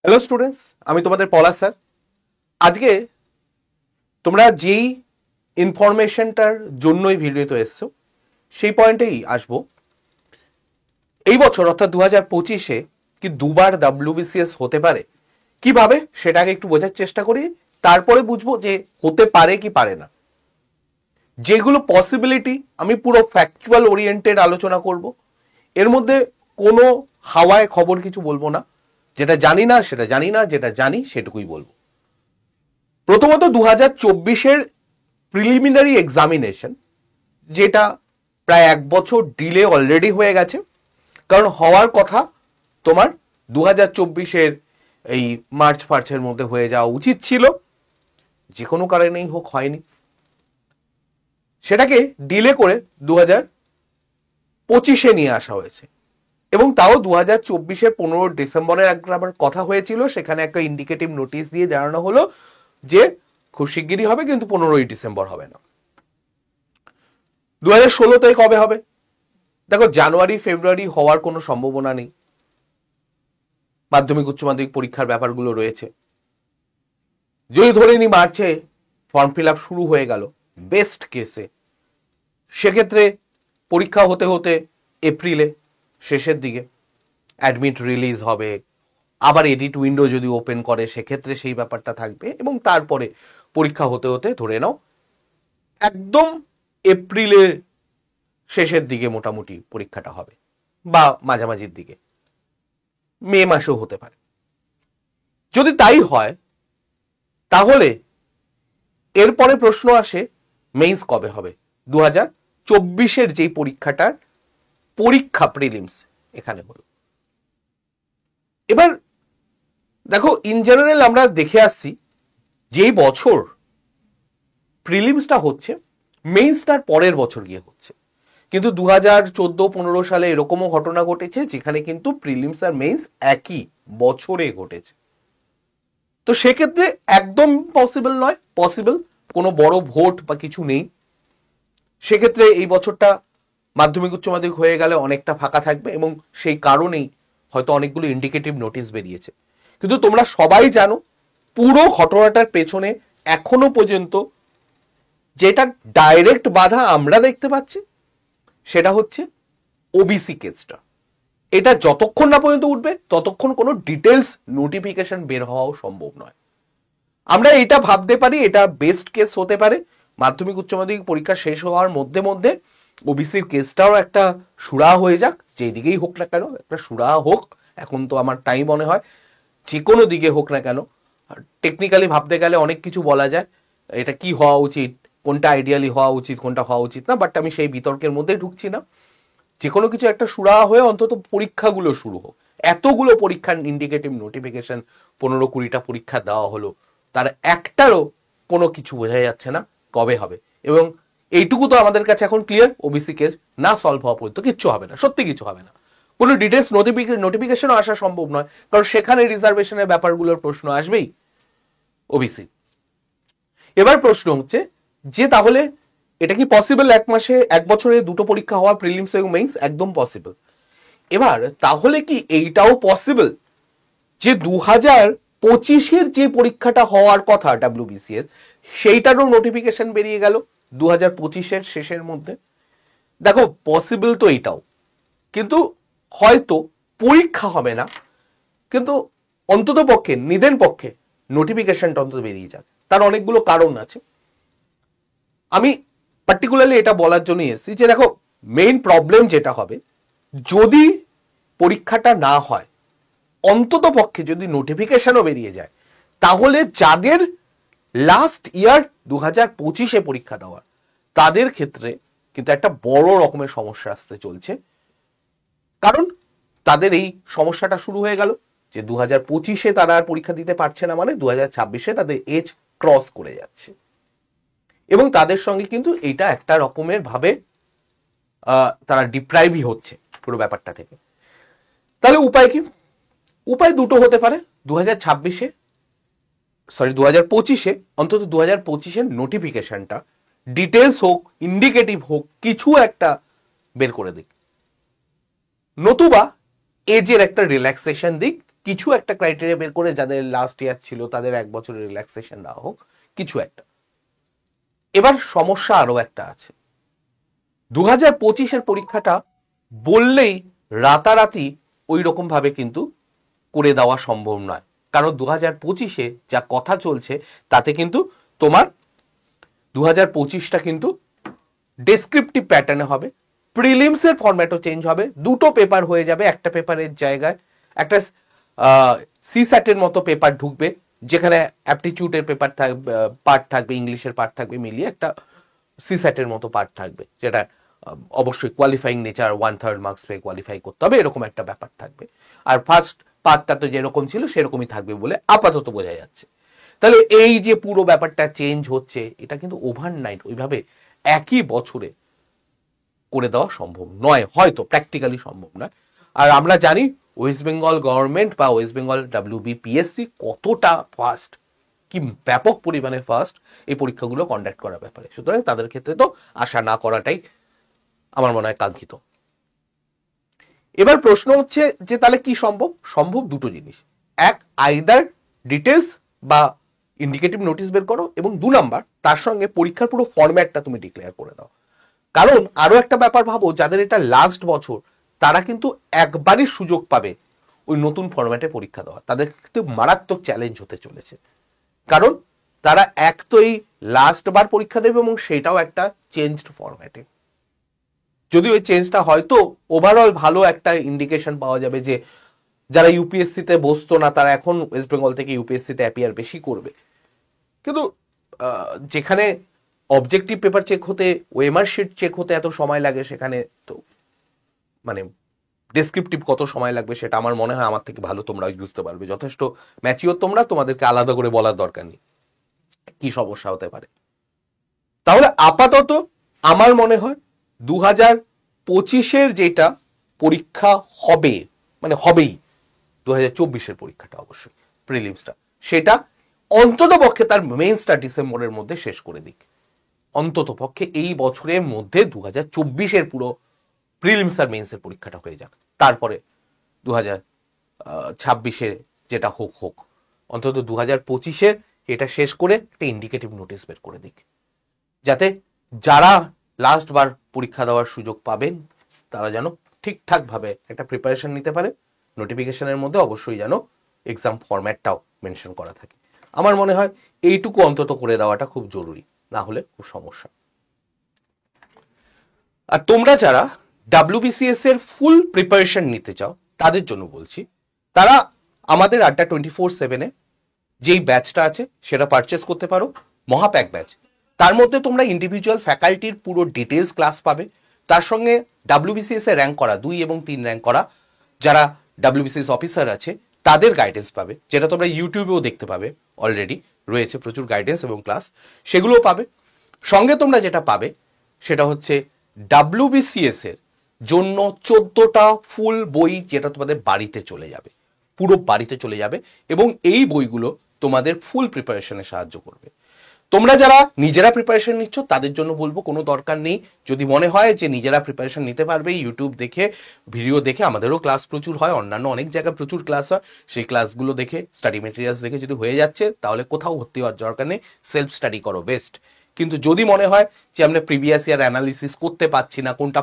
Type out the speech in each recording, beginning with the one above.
Hello students, আমি তোমাদের পলাশ sir. আজকে তোমরা যেই ইনফরমেশনটার জন্যই ভিডিওতে এসছো সেই পয়েন্টেই আসবো। এই বছর অর্থাৎ 2025-এ কি দুবার WBCS হতে পারে, কিভাবে সেটাকে একটু বোঝার চেষ্টা করি, তারপরে বুঝবো যে হতে পারে কি পারে না। যেগুলো পসিবিলিটি আমি পুরো ফ্যাকচুয়াল ওরিয়েন্টেড আলোচনা করব, এর মধ্যে কোনো হাওয়ায় খবর কিছু বলবো না। যেটা জানি না সেটা জানি না, যেটা জানি সেটুকুই বলবো। প্রথমত 2024-এর প্রিলিমিনারি এক্সামিনেশন, যেটা প্রায় 1 বছর ডিলে অলরেডি হয়ে গেছে, কারণ হওয়ার কথা তোমার 2024-এর এই মার্চ ফার্চের মধ্যে হয়ে যাওয়া উচিত ছিল, যে কোনো কারণেই হোক হয়নি। সেটাকে ডিলে করে 2025-এ নিয়ে আসা হয়েছে, এবং তাও 2024-এর 15 ডিসেম্বরের একবার কথা হয়েছিল। সেখানে একটা ইন্ডিকেটিভ নোটিশ দিয়ে জানানো হলো যে খুব শিগগিরই হবে, কিন্তু 15ই ডিসেম্বর হবে না। 2016-তে কবে হবে? দেখো, জানুয়ারি ফেব্রুয়ারি হওয়ার কোনো সম্ভাবনা নেই। মাধ্যমিক উচ্চ মাধ্যমিক পরীক্ষার ব্যাপারগুলো রয়েছে। যদি ধরে নি মার্চে ফর্ম ফিল আপ শুরু হয়ে গেল বেস্ট কেসে, সেক্ষেত্রে পরীক্ষা হতে হতে এপ্রিলে শেষের দিকে অ্যাডমিট রিলিজ হবে। আবার এডিট উইন্ডো যদি ওপেন করে সেক্ষেত্রে সেই ব্যাপারটা থাকবে, এবং তারপরে পরীক্ষা হতে হতে ধরে নাও একদম এপ্রিলের শেষের দিকে মোটামুটি পরীক্ষাটা হবে, বা মাঝামাঝির দিকে মে মাসেও হতে পারে। যদি তাই হয় তাহলে এরপরে প্রশ্ন আসে মেইন্স কবে হবে। 2024-এর যেই পরীক্ষাটার পরীক্ষা প্রিলিমস এখানে হলো। এবার দেখো, ইন জেনারেল আমরা দেখে আসছি যেই বছর প্রিলিমসটা হচ্ছে মেইন্সটার পরের বছর গিয়ে হচ্ছে, কিন্তু 2014-15 সালে এরকমও ঘটনা ঘটেছে যেখানে কিন্তু প্রিলিমস আর মেইন্স একই বছরে ঘটেছে। তো সেক্ষেত্রে একদম পসিবল নয়, পসিবল কোনো বড় ভোট বা কিছু নেই। সেক্ষেত্রে এই বছরটা মাধ্যমিক উচ্চ মাধ্যমিক হয়ে গেলে অনেকটা ফাঁকা থাকবে, এবং সেই কারণেই হয়তো অনেকগুলো ইন্ডিকেটিভ নোটিশ বেরিয়েছে। কিন্তু তোমরা সবাই জানো পুরো ঘটনাটার পেছনে এখনো পর্যন্ত যেটা ডাইরেক্ট বাধা আমরা দেখতে পাচ্ছি সেটা হচ্ছে ওবিসি কেসটা। এটা যতক্ষণ না পর্যন্ত উঠবে ততক্ষণ কোনো ডিটেলস নোটিফিকেশন বের হওয়াও সম্ভব নয়। আমরা এটা ভাবতে পারি এটা বেস্ট কেস হতে পারে, মাধ্যমিক উচ্চ মাধ্যমিক পরীক্ষা শেষ হওয়ার মধ্যে মধ্যে ওবিসির কেসটাও একটা সুরাহা হয়ে যাক। যেই দিকেই হোক না কেন একটা সুরাহা হোক। এখন তো আমার তাই মনে হয় যে কোনো দিকে হোক না কেন, টেকনিক্যালি ভাবতে গেলে অনেক কিছু বলা যায়, এটা কি হওয়া উচিত, কোনটা আইডিয়ালি হওয়া উচিত, কোনটা হওয়া উচিত না, বাট আমি সেই বিতর্কের মধ্যে ঢুকছি না। যে কোনো কিছু একটা সুরাহা হয়ে অন্তত পরীক্ষাগুলো শুরু হোক। এতগুলো পরীক্ষার ইন্ডিকেটিভ নোটিফিকেশন, 15-20টা পরীক্ষা দেওয়া হলো, তার একটারও কোনো কিছু বোঝা যাচ্ছে না কবে হবে। এবং এইটুকু তো আমাদের কাছে এখন ক্লিয়ার, ওবিসি কেস না সলভ হওয়া পর্যন্ত কিচ্ছু হবে না, সত্যি কিছু হবে না। কোনো ডিটেলস নোটিফিকেশনও আসা সম্ভব নয়, কারণ সেখানে রিজার্ভেশনের ব্যাপারগুলোর প্রশ্ন আসবেই ওবিসি। এবার প্রশ্ন হচ্ছে যে তাহলে এটা কি পসিবল 1 বছরে 2টো পরীক্ষা হওয়া, প্রিলিমস এবং মেইন্স? একদম পসিবল। এবার তাহলে কি এইটাও পসিবল যে 2025-এর যে পরীক্ষাটা হওয়ার কথা WBCS, সেইটারও নোটিফিকেশন বেরিয়ে গেল 2025-এর শেষের মধ্যে? দেখো, পসিবল তো এইটাও, কিন্তু হয়তো পরীক্ষা হবে না, কিন্তু অন্তত পক্ষে নিদেন পক্ষে নোটিফিকেশনটা অন্তত বেরিয়ে যাক। তার অনেকগুলো কারণ আছে। আমি পার্টিকুলারলি এটা বলার জন্য এসেছি যে দেখো, মেইন প্রবলেম যেটা হবে যদি পরীক্ষাটা না হয়, অন্তত পক্ষে যদি নোটিফিকেশনও বেরিয়ে যায়, তাহলে যাদের লাস্ট ইয়ার 2025-এ পরীক্ষা দেওয়ার তাদের ক্ষেত্রে কিন্তু একটা বড় রকমের সমস্যা আসতে চলছে। কারণ তাদের এই সমস্যাটা শুরু হয়ে গেল যে 2025-এ তারা আর পরীক্ষা দিতে পারছে না, মানে 2026-এ তাদের এজ ক্রস করে যাচ্ছে, এবং তাদের সঙ্গে কিন্তু এটা একটা রকমের ভাবে তারা ডিপ্রাইভই হচ্ছে পুরো ব্যাপারটা থেকে। তাহলে উপায় কি? উপায় দুটো হতে পারে। 2025-এ অন্তত 2025-এর নোটিফিকেশনটা ডিটেলস হোক, ইন্ডিকেটিভ হোক, কিছু একটা বের করে দিক, নতুবা এজের একটা রিল্যাক্সেশন দিক, কিছু একটা ক্রাইটেরিয়া বের করে যাদের লাস্ট ইয়ার ছিল তাদের 1 বছরের রিল্যাক্সেশন দেওয়া হোক, কিছু একটা। এবার সমস্যা আরো একটা আছে, 2025-এর পরীক্ষাটা বললেই রাতারাতি ওই রকম ভাবে কিন্তু করে দেওয়া সম্ভব নয়, কারণ 2025-এ যা কথা চলছে তাতে কিন্তু তোমার 2025টা কিন্তু ডেসক্রিপটিভ প্যাটার্নে হবে, প্রিলিমসের ফরম্যাটও চেঞ্জ হবে, দুটো পেপার হয়ে যাবে, একটা পেপারের জায়গায় একটা সিস্যাটের মতো পেপার ঢুকবে, যেখানে অ্যাপটিটিউডের পেপার থাকবে, পার্ট থাকবে, ইংলিশের পার্ট থাকবে, মিলিয়ে একটা সিস্যাটের মতো পার্ট থাকবে, যেটা অবশ্যই কোয়ালিফাইং নেচার 1/3 মার্কস পেয়ে কোয়ালিফাই করতে হবে, এরকম একটা ব্যাপার থাকবে। আর ফার্স্ট পার্টটা তো যেরকম ছিল সেরকমই থাকবে বলে আপাতত বোঝা যাচ্ছে। তাহলে এই যে পুরো ব্যাপারটা চেঞ্জ হচ্ছে, এটা কিন্তু ওভারনাইট ওইভাবে একই বছরে করে দেওয়া সম্ভব নয়, হয়তো প্র্যাকটিক্যালি সম্ভব নয়। আর আমরা জানি ওয়েস্ট বেঙ্গল গভর্নমেন্ট বা ওয়েস্ট বেঙ্গল WBPSC কতটা ফাস্ট, কি ব্যাপক পরিমাণে ফাস্ট এই পরীক্ষাগুলো কন্ডাক্ট করার ব্যাপারে। সুতরাং তাদের ক্ষেত্রে তো আশা না করাটাই আমার মনে হয় কাঙ্ক্ষিত। এবার প্রশ্ন হচ্ছে যে তাহলে কি সম্ভব? সম্ভব দুটো জিনিস, এক, আইদার ডিটেলস বা ইন্ডিকেটিভ নোটিশ বের করো, এবং 2 নাম্বার তার সঙ্গে পরীক্ষার পুরো ফরম্যাটটা তুমি ডিক্লেয়ার করে দাও। কারণ আরো একটা ব্যাপার ভাবো, যাদের এটা লাস্ট বছর তারা কিন্তু একবারই সুযোগ পাবে ওই নতুন ফরম্যাটে পরীক্ষা দেওয়া, তাদের কিন্তু মারাত্মক চ্যালেঞ্জ হতে চলেছে। কারণ তারা এক তো এই লাস্ট বার পরীক্ষা দেবে এবং সেটাও একটা চেঞ্জড ফরম্যাটে। যদি ওই চেঞ্জটা হয়তো ওভারঅল ভালো একটা ইন্ডিকেশন পাওয়া যাবে যে যারা ইউপিএসসিতে বসতো না তারা এখন ওয়েস্ট বেঙ্গল থেকে ইউপিএসসিতে অ্যাপিয়ার বেশি করবে। কিন্তু যেখানে অবজেক্টিভ পেপার চেক হতে, ওএমআর শিট চেক হতে এত সময় লাগে, সেখানে তো মানে ডেসক্রিপটিভ কত সময় লাগবে সেটা আমার মনে হয় আমার থেকে ভালো তোমরা বুঝতে পারবে, যথেষ্ট ম্যাচিওর তোমরা, তোমাদেরকে আলাদা করে বলার দরকার নেই কি সমস্যা হতে পারে। তাহলে আপাতত আমার মনে হয় 2025-এর যেটা পরীক্ষা হবে, মানে হবেই 2024-এর পরীক্ষাটা অবশ্যই প্রিলিমসটা, সেটা অন্তত পক্ষে তার মেইনসটা ডিসেম্বরের মধ্যে শেষ করে দিক, অন্তত পক্ষে এই বছরের মধ্যে 2024-এর পুরো প্রিলিমস আর মেইনসের পরীক্ষাটা হয়ে যাক, তারপরে 2026-এর যেটা হোক হোক, অন্তত 2025-এর এটা শেষ করে একটা ইন্ডিকেটিভ নোটিশ বের করে দিক, যাতে যারা লাস্ট বার পরীক্ষা দেওয়ার সুযোগ পাবেন তারা যেন ঠিকঠাকভাবে একটা প্রিপারেশন নিতে পারে। নোটিফিকেশনের মধ্যে অবশ্যই যেন এক্সাম ফরম্যাটটাও মেনশন করা থাকে। আমার মনে হয় এইটুকু অন্তত করে দেওয়াটা খুব জরুরি, না হলে খুব সমস্যা। আর তোমরা যারা WBCS এর ফুল প্রিপারেশন নিতে চাও তাদের জন্য বলছি, তারা আমাদের আড্ডা 24/7-এ যেই ব্যাচটা আছে সেটা পারচেস করতে পারো, মহাপ্যাক ব্যাচ। তার মধ্যে তোমরা ইন্ডিভিজুয়াল ফ্যাকাল্টির পুরো ডিটেলস ক্লাস পাবে, তার সঙ্গে WBCS এ র্যাঙ্ক করা 2 এবং 3 র্যাঙ্ক করা যারা WBCS অফিসার আছে তাদের গাইডেন্স পাবে, যেটা তোমরা ইউটিউবেও দেখতে পাবে, অলরেডি রয়েছে প্রচুর গাইডেন্স এবং ক্লাস, সেগুলোও পাবে। সঙ্গে তোমরা যেটা পাবে সেটা হচ্ছে WBCS এর জন্য 14টা ফুল বই, যেটা তোমাদের বাড়িতে চলে যাবে, পুরো বাড়িতে চলে যাবে, এবং এই বইগুলো তোমাদের ফুল প্রিপারেশনে সাহায্য করবে। তোমরা যারা নিজেরা প্রিপারেশন নিচ্ছ তাদের জন্য বলবো কোনো দরকার নেই, যদি মনে হয় যে নিজেরা প্রিপারেশন নিতে পারবে, ইউটিউব দেখে, ভিডিও দেখে, আমাদেরও ক্লাস প্রচুর হয়, অন্যান্য অনেক জায়গায় প্রচুর ক্লাস হয়, সেই ক্লাসগুলো দেখে, স্টাডি মেটেরিয়ালস দেখে যদি হয়ে যাচ্ছে তাহলে কোথাও ভর্তি হওয়ার দরকার নেই, সেলফ স্টাডি করো, বেস্ট। কিন্তু যদি মনে হয় যে আমরা প্রিভিয়াস ইয়ার অ্যানালিসিস করতে পারছি না, কোনটা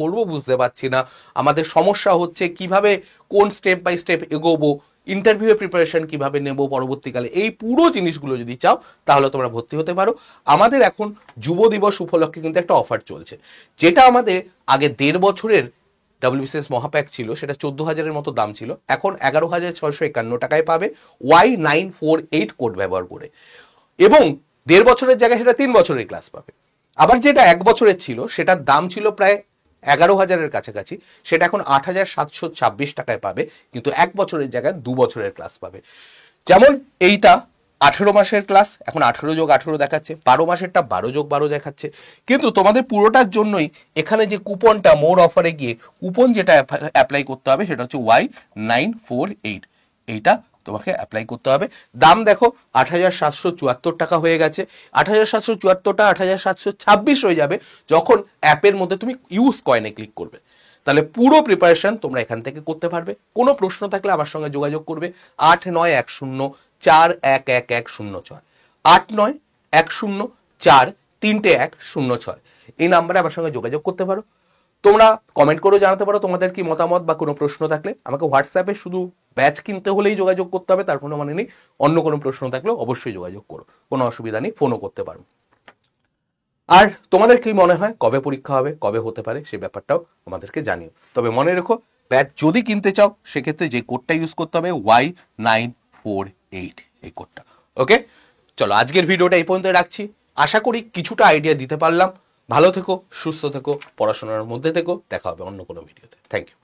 পড়বো বুঝতে পারছি না, আমাদের সমস্যা হচ্ছে কিভাবে কোন স্টেপ বাই স্টেপ এগোবো, ইন্টারভিউ প্রিপারেশন কিভাবে নেব পরবর্তীকালে, এই পুরো জিনিসগুলো যদি চাও তাহলে তোমরা ভর্তি হতে পারো। আমাদের এখন যুব দিবস উপলক্ষে কিন্তু একটা অফার চলছে, যেটা আমাদের আগে 1.5 বছরের WBCS মহাপ্যাক ছিল, সেটা 14,000-এর মতো দাম ছিল, এখন 11,651 টাকায় পাবে Y948 কোড ব্যবহার করে, এবং 1.5 বছরের জায়গায় সেটা 3 বছরের ক্লাস পাবে। আবার যেটা 1 বছরের ছিল সেটার দাম ছিল প্রায় 11,000-এর কাছাকাছি, সেটা এখন 8,726 টাকায় পাবে, কিন্তু 1 বছরের জায়গায় 2 বছরের ক্লাস পাবে। যেমন এইটা 18 মাসের ক্লাস, এখন 18+18 দেখাচ্ছে, 12 মাসেরটা 12+12 দেখাচ্ছে, কিন্তু তোমাদের পুরোটার জন্যই এখানে যে কুপনটা মোর অফারে গিয়ে কুপন যেটা অ্যাপ্লাই করতে হবে সেটা হচ্ছে Y948, এইটা তোমাকে অ্যাপ্লাই করতে হবে। দাম দেখো 8,774 টাকা হয়ে গেছে, 8,774টা 8,726 হয়ে যাবে যখন অ্যাপের মধ্যে তুমি ইউজ কয়েনে ক্লিক করবে। তাহলে পুরো প্রিপারেশন তোমরা এখান থেকে করতে পারবে। কোনো প্রশ্ন থাকলে আমার সঙ্গে যোগাযোগ করবে 8910411106, 8910431106 এই নাম্বারে আমার সঙ্গে যোগাযোগ করতে পারো। তোমরা কমেন্ট করেও জানাতে পারো তোমাদের কি মতামত বা কোনো প্রশ্ন থাকলে। আমাকে হোয়াটসঅ্যাপে শুধু ব্যাচ কিনতে হলেই যোগাযোগ করতে হবে তার কোনো মানে নেই, অন্য কোনো প্রশ্ন থাকলেও অবশ্যই যোগাযোগ করো, কোনো অসুবিধা নেই, ফোনও করতে পারো। আর তোমাদের কি মনে হয় কবে পরীক্ষা হবে, কবে হতে পারে, সে ব্যাপারটাও আমাদেরকে জানিও। তবে মনে রেখো ব্যাচ যদি কিনতে চাও সেক্ষেত্রে যে কোডটা ইউজ করতে হবে Y948 এই কোডটা। ওকে, চলো আজকের ভিডিওটা এই পর্যন্ত রাখছি। আশা করি কিছুটা আইডিয়া দিতে পারলাম। ভালো থেকো, সুস্থ থেকো, পড়াশোনার মধ্যে থেকো। দেখা হবে অন্য কোনো ভিডিওতে। Thank you.